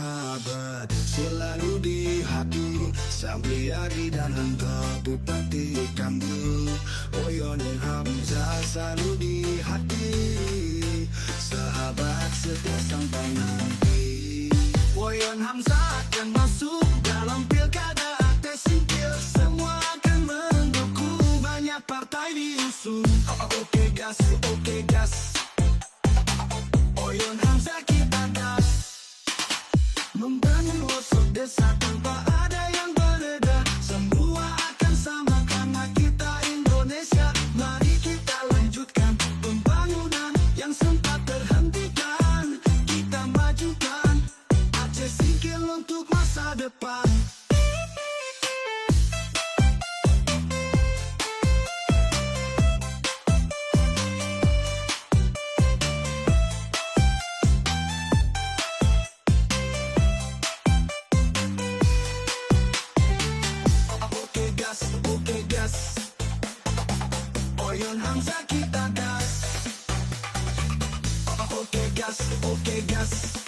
Sahabat selalu di hati, Sambriadi dan engkau bupati Kambu. Oyon Hamzah selalu di hati, sahabat setia sampai nanti. Oyon Hamzah akan masuk dalam pilkada Tesingkil, semua akan mendukung, banyak partai diusung. Oke gas, oke gas, Oyon Hamzah kita gas, membangun pelosok desa tanpa ada yang berbeda. Semua akan sama karena kita Indonesia. Mari kita lanjutkan pembangunan yang sempat terhentikan. Kita majukan Aceh Singkil untuk masa depan. Oke gas, Oyon Hamzah kita gas. Oke gas,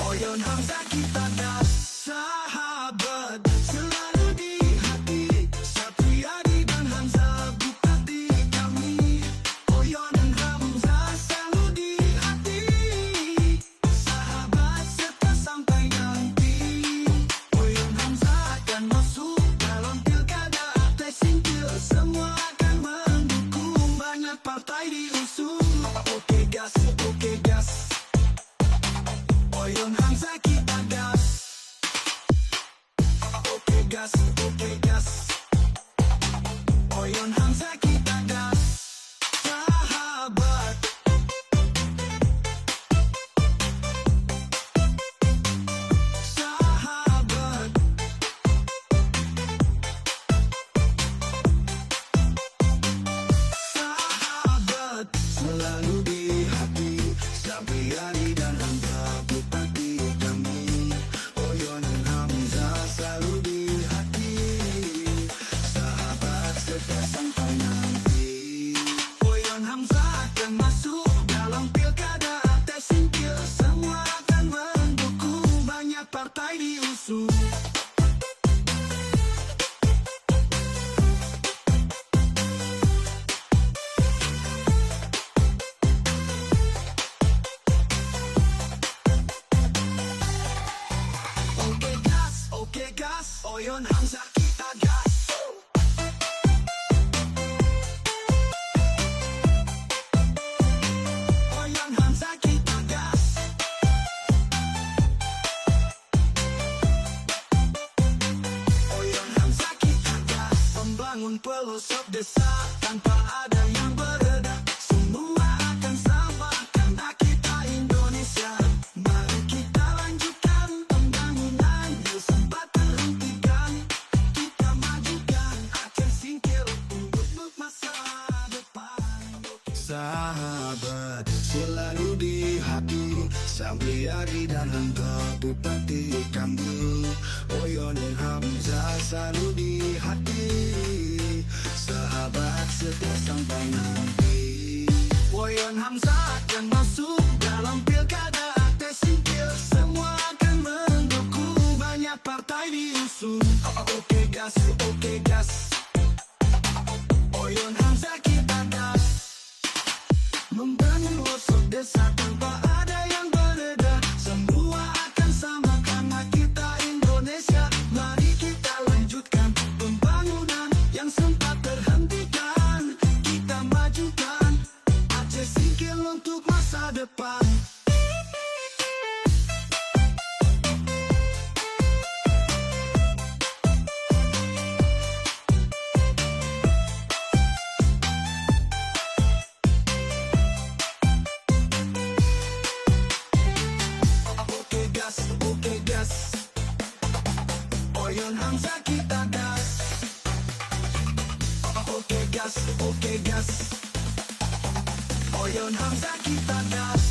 Oyon Hamzah kita gas. Sahabat selalu di hati, Sambriadi dan Hamzah bupati kami. Oyon Hamzah selalu di hati, sahabat setia sampai nanti. Oyon Hamzah akan masuk dalam pilkada Tesingkil, semua akan mendukung, banyak partai diusung. Oke gas, Oyon Hamzah kita gas. Oke gas, Oyon Hamzah kita gas. Sahabat selalu di hati, Sambriadi dan engkau bupati kami. Oyon Hamzah selalu di hati, sahabat setia sampai nanti. Oyon Hamzah akan masuk dalam pilkada Tesingkil, semua akan mendukung, banyak partai diusung. Oke gas, Oyon Hamzah kita gas. Oyon Hamzah kita gas. Oyon Hamzah kita gas, membangun pelosok desa tanpa ada yang berbeda. Semua akan sama karena kita Indonesia. Mari kita lanjutkan pembangunan yang sempat terhentikan. Kita majukan Aceh Singkil untuk masa depan. Sahabat selalu di hati, Sambriadi dan engkau bupati Kambu. Oyon Hamzah selalu di hati, sahabat setia sampai nanti. Oyon Hamzah akan masuk dalam pilkada Tesingkil, semua akan mendukung, banyak partai diusung. Oke gas, Oyon Hamzah kita gas, membangun pelosok desa tanpa ada yang berbeda. Semua akan sama karena kita Indonesia. Mari kita lanjutkan pembangunan yang sempat terhentikan. Kita majukan Aceh Singkil untuk masa depan. Oke gas, Oyon Hamzah kita gas. Oke gas, Oyon Hamzah kita gas.